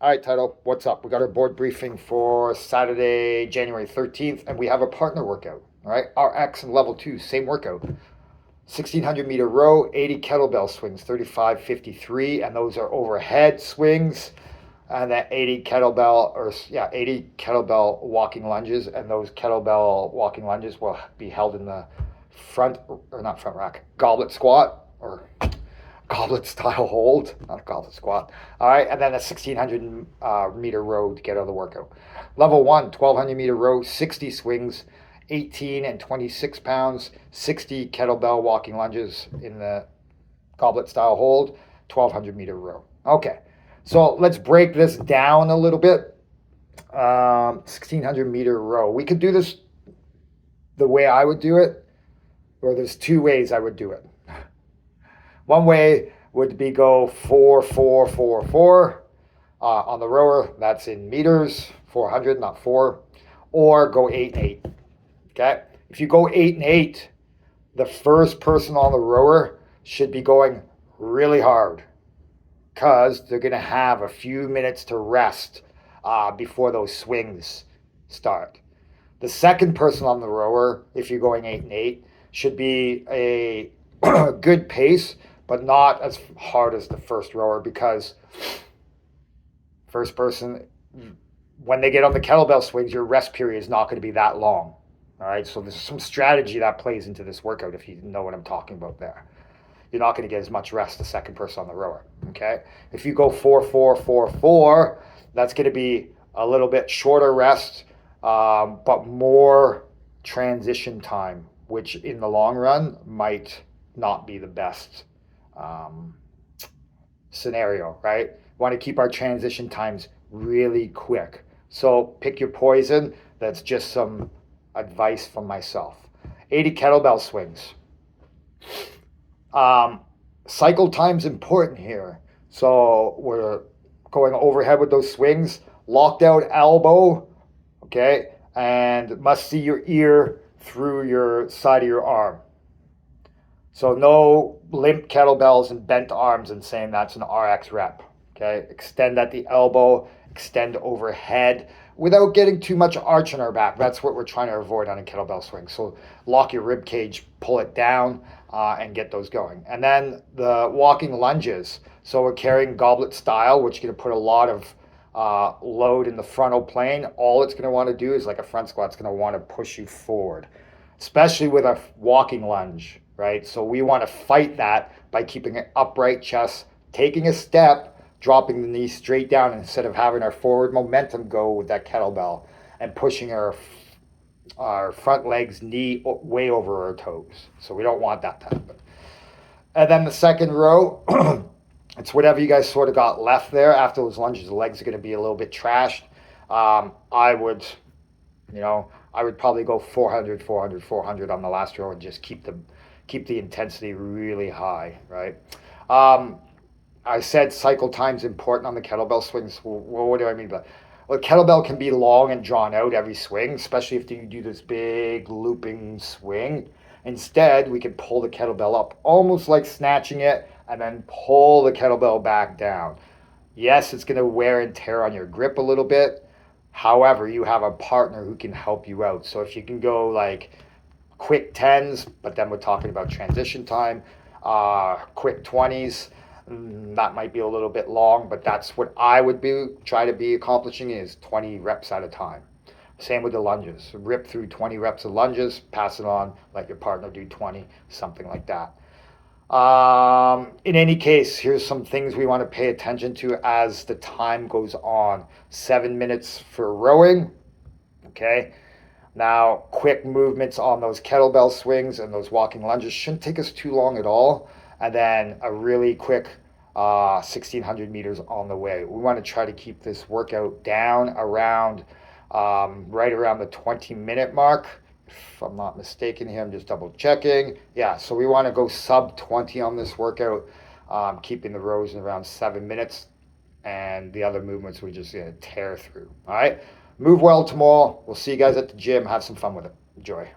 All right, Title, what's up? We got our board briefing for Saturday, January 13th, and we have a partner workout. All right, RX and level 2, same workout. 1600-meter row, 80 kettlebell swings, 35, 53, and those are overhead swings. And then 80 kettlebell walking lunges, and those kettlebell walking lunges will be held in the not front rack, goblet squat, or goblet style hold, not a goblet squat. All right, and then a 1600 meter row to get out of the workout. Level 1, 1200 meter row, 60 swings, 18 and 26 pounds, 60 kettlebell walking lunges in the goblet style hold, 1200 meter row. Okay, so let's break this down a little bit. 1600 meter row. We could do this the way I would do it, or there's two ways I would do it. One way would be go 4, 4, 4, 4 on the rower. That's in meters, 400, not 4. Or go 8 and 8. Okay? If you go 8 and 8, the first person on the rower should be going really hard because they're going to have a few minutes to rest before those swings start. The second person on the rower, if you're going 8 and 8, should be a good pace, but not as hard as the first rower, because first person, when they get on the kettlebell swings, your rest period is not going to be that long. All right, so there's some strategy that plays into this workout, if you know what I'm talking about there. You're not going to get as much rest the second person on the rower, okay? If you go 4, 4, 4, 4, that's going to be a little bit shorter rest, but more transition time, which in the long run might not be the best scenario, right? We want to keep our transition times really quick. So pick your poison. That's just some advice from myself. 80 kettlebell swings. Cycle time's important here. So we're going overhead with those swings, locked out elbow, okay, and must see your ear through your side of your arm. So no limp kettlebells and bent arms and saying that's an RX rep. Okay, extend at the elbow, extend overhead without getting too much arch in our back. That's what we're trying to avoid on a kettlebell swing. So lock your rib cage, pull it down, and get those going. And then the walking lunges. So we're carrying goblet style, which is going to put a lot of load in the frontal plane. All it's going to want to do is, like a front squat, it's going to want to push you forward, especially with a walking lunge, right? So we want to fight that by keeping an upright chest, taking a step, dropping the knee straight down instead of having our forward momentum go with that kettlebell and pushing our front legs knee way over our toes. So we don't want that to happen. And then the second row, it's whatever you guys sort of got left there. After those lunges, the legs are going to be a little bit trashed. I would probably go 400, 400, 400 on the last row and just keep the intensity really high, right? I said cycle time's important on the kettlebell swings. Well, what do I mean by that? Well, kettlebell can be long and drawn out every swing, especially if you do this big looping swing. Instead, we can pull the kettlebell up, almost like snatching it, and then pull the kettlebell back down. Yes, it's going to wear and tear on your grip a little bit. However, you have a partner who can help you out. So if you can go like quick 10s, but then we're talking about transition time, quick 20s, that might be a little bit long, but that's what I would try to be accomplishing, is 20 reps at a time. Same with the lunges. Rip through 20 reps of lunges, pass it on, let your partner do 20, something like that. In any case, here's some things we want to pay attention to as the time goes on. 7 minutes for rowing, okay? Now, quick movements on those kettlebell swings and those walking lunges shouldn't take us too long at all. And then a really quick 1600 meters on the way. We want to try to keep this workout down around right around the 20-minute mark. If I'm not mistaken here, I'm just double checking. Yeah, so we want to go sub 20 on this workout, keeping the rows in around 7 minutes, and the other movements we're just going to tear through. All right, move well tomorrow. We'll see you guys at the gym. Have some fun with it. Enjoy.